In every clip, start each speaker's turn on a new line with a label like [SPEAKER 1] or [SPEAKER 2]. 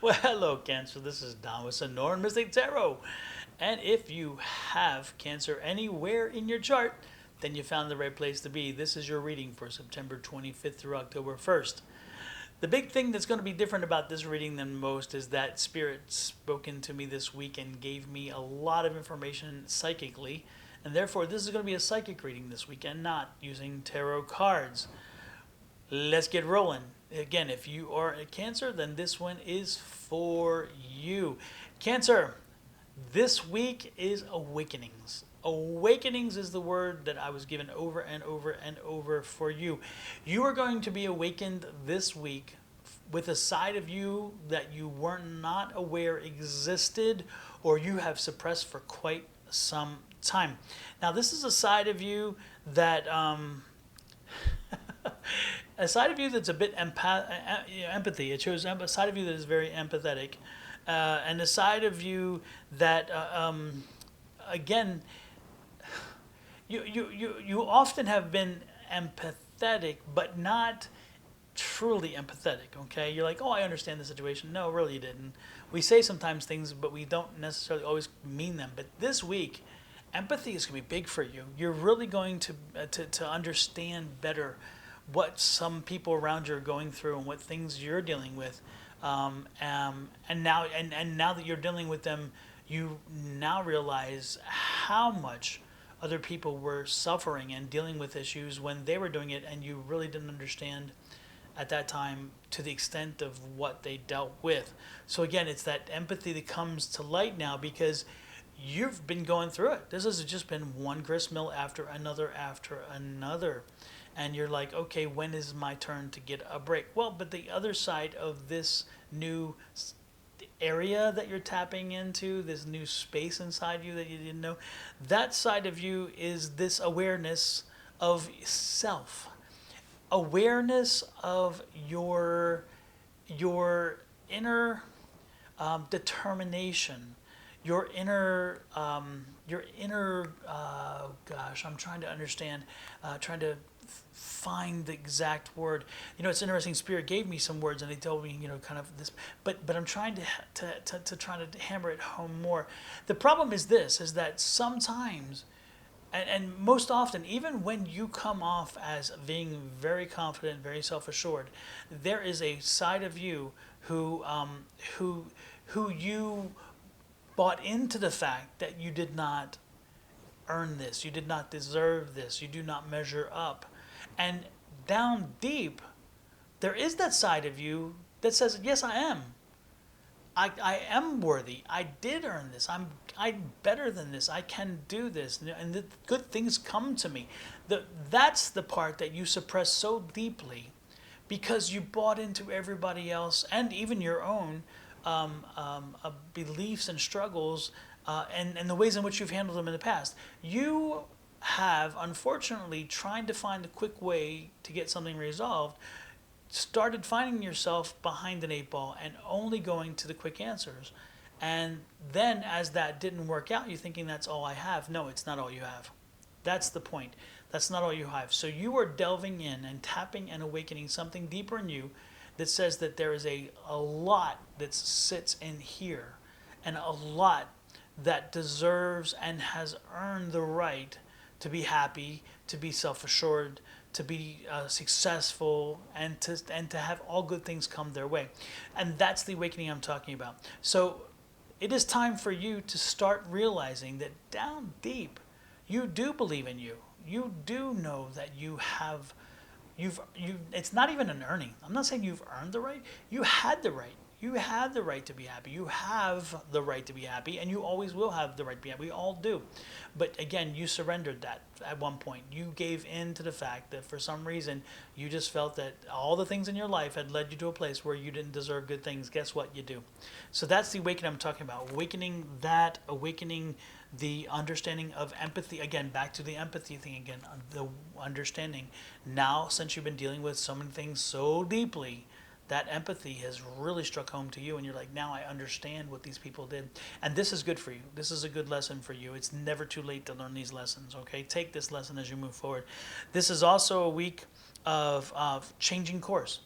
[SPEAKER 1] Well, hello, Cancer. This is Don with Sonoran Mystic Tarot. And if you have Cancer anywhere in your chart, then you found the right place to be. This is your reading for September 25th through October 1st. The big thing that's going to be different about this reading than most is that Spirit spoke into me this week and gave me a lot of information psychically. And therefore, this is going to be a psychic reading this week and not using tarot cards. Let's get rolling. Again, if you are a Cancer, then this one is for you. Cancer, this week is awakenings. Awakenings is the word that I was given over and over and over for you. You are going to be awakened this week with a side of you that you were not aware existed or you have suppressed for quite some time. Now, this is a side of you that a side of you that's a bit empathy. It shows a side of you that is very empathetic, and a side of you that, again, you often have been empathetic, but not truly empathetic. Okay, you're like, oh, I understand the situation. No, really, you didn't. We say sometimes things, but we don't necessarily always mean them. But this week, empathy is going to be big for you. You're really going to understand better what some people around you are going through and what things you're dealing with. And now that you're dealing with them, you now realize how much other people were suffering and dealing with issues when they were doing it, and you really didn't understand at that time to the extent of what they dealt with. So again, it's that empathy that comes to light now because you've been going through it. This has just been one grist mill after another after another. And you're like, okay, when is my turn to get a break? Well, but the other side of this new area that you're tapping into, this new space inside you that you didn't know, that side of you is this awareness of self, awareness of your inner determination, your inner gosh, I'm trying to understand, trying to find the exact word. It's interesting. Spirit gave me some words, and they told me, kind of this. But I'm trying to try to hammer it home more. The problem is this: is that sometimes, and most often, even when you come off as being very confident, very self-assured, there is a side of you who who you bought into the fact that you did not earn this, you did not deserve this, you do not measure up. And down deep, there is that side of you that says, yes, I am. I am worthy. I did earn this. I'm better than this. I can do this. And the good things come to me. That's the part that you suppress so deeply because you bought into everybody else and even your own beliefs and struggles, and the ways in which you've handled them in the past. You have, unfortunately, trying to find a quick way to get something resolved, started finding yourself behind an eight ball and only going to the quick answers. And then, as that didn't work out, you're thinking that's all I have. No, it's not all you have. That's the point. That's not all you have. So you are delving in and tapping and awakening something deeper in you that says that there is a lot that sits in here and a lot that deserves and has earned the right to be happy, to be self-assured, to be successful, and to have all good things come their way. And that's the awakening I'm talking about. So it is time for you to start realizing that down deep, you do believe in you. You do know that you have, you. It's not even an earning. I'm not saying you've earned the right. You had the right. You had the right to be happy. You have the right to be happy, and you always will have the right to be happy. We all do. But again, you surrendered that at one point. You gave in to the fact that for some reason you just felt that all the things in your life had led you to a place where you didn't deserve good things. Guess what? You do. So that's the awakening I'm talking about. Awakening the understanding of empathy. Again, back to the empathy thing again, the understanding. Now, since you've been dealing with so many things so deeply, that empathy has really struck home to you, and you're like, now I understand what these people did. And this is good for you. This is a good lesson for you. It's never too late to learn these lessons, okay? Take this lesson as you move forward. This is also a week of changing course.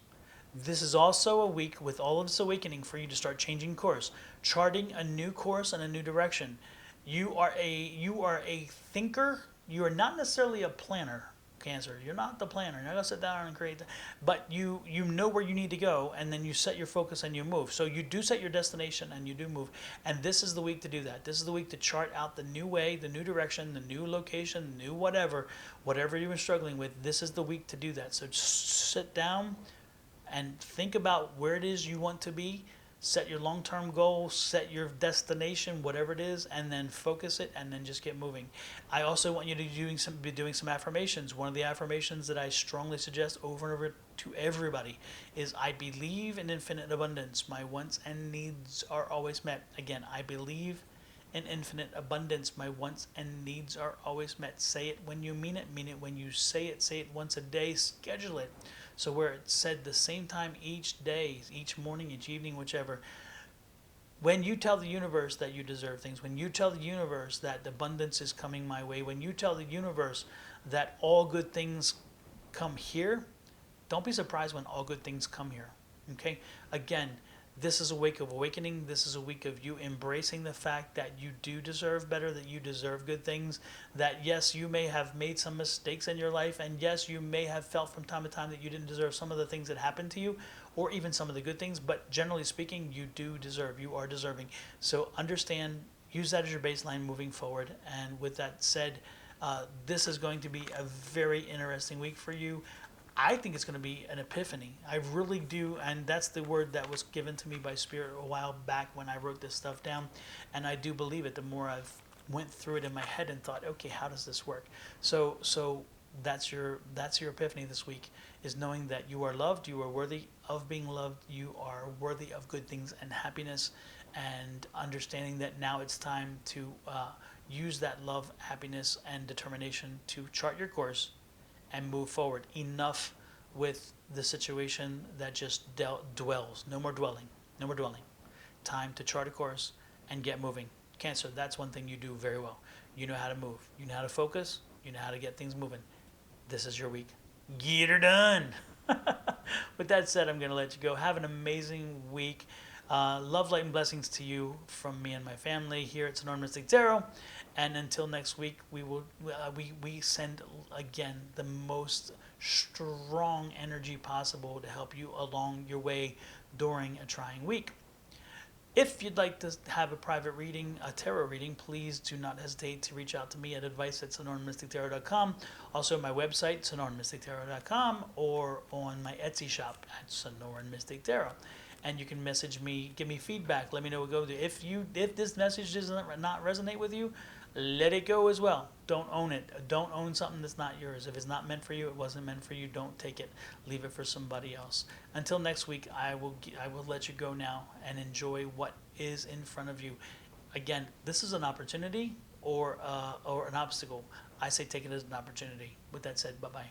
[SPEAKER 1] This is also a week with all of this awakening for you to start changing course, charting a new course and a new direction. You are a thinker. You are not necessarily a planner, Cancer. You're not the planner. You're not gonna sit down and create that. But you know where you need to go, and then you set your focus and you move. So you do set your destination and you do move. And this is the week to do that. This is the week to chart out the new way, the new direction, the new location, the new whatever you were struggling with. This is the week to do that. So just sit down and think about where it is you want to be. Set your long-term goal, set your destination, whatever it is, and then focus it, and then just get moving. I also want you to be doing some affirmations. One of the affirmations that I strongly suggest over and over to everybody is, I believe in infinite abundance. My wants and needs are always met. Again, I believe in infinite abundance. My wants and needs are always met. Say it when you mean it. Mean it when you say it. Say it once a day. Schedule it. So where it's said the same time each day, each morning, each evening, whichever. When you tell the universe that you deserve things, when you tell the universe that abundance is coming my way, when you tell the universe that all good things come here, don't be surprised when all good things come here. Okay? Again, this is a week of awakening. This is a week of you embracing the fact that you do deserve better, that you deserve good things, that yes, you may have made some mistakes in your life, and yes, you may have felt from time to time that you didn't deserve some of the things that happened to you, or even some of the good things, but generally speaking, you do deserve, you are deserving. So understand, use that as your baseline moving forward. And with that said, this is going to be a very interesting week for you. I think it's going to be an epiphany. I really do, and that's the word that was given to me by Spirit a while back when I wrote this stuff down, and I do believe it. The more I've went through it in my head and thought, okay, how does this work? So that's your epiphany this week, is knowing that you are loved, you are worthy of being loved, you are worthy of good things and happiness, and understanding that now it's time to use that love, happiness, and determination to chart your course and move forward. Enough with the situation that just dwells. No more dwelling. No more dwelling. Time to chart a course and get moving. Cancer, that's one thing you do very well. You know how to move. You know how to focus. You know how to get things moving. This is your week. Get her done. With that said, I'm going to let you go. Have an amazing week. Love, light, and blessings to you from me and my family here at Sonoran Mystic Tarot. And until next week, we send again the most strong energy possible to help you along your way during a trying week. If you'd like to have a private reading, a tarot reading, please do not hesitate to reach out to me at advice@sonoranmystictarot.com. Also, my website, sonoranmystictarot.com, or on my Etsy shop at Sonoran Mystic Tarot. And you can message me, give me feedback, let me know what go to. If this message does not resonate with you, let it go as well. Don't own it. Don't own something that's not yours. If it's not meant for you, it wasn't meant for you. Don't take it. Leave it for somebody else. Until next week, I will let you go now and enjoy what is in front of you. Again, this is an opportunity or an obstacle. I say take it as an opportunity. With that said, bye-bye.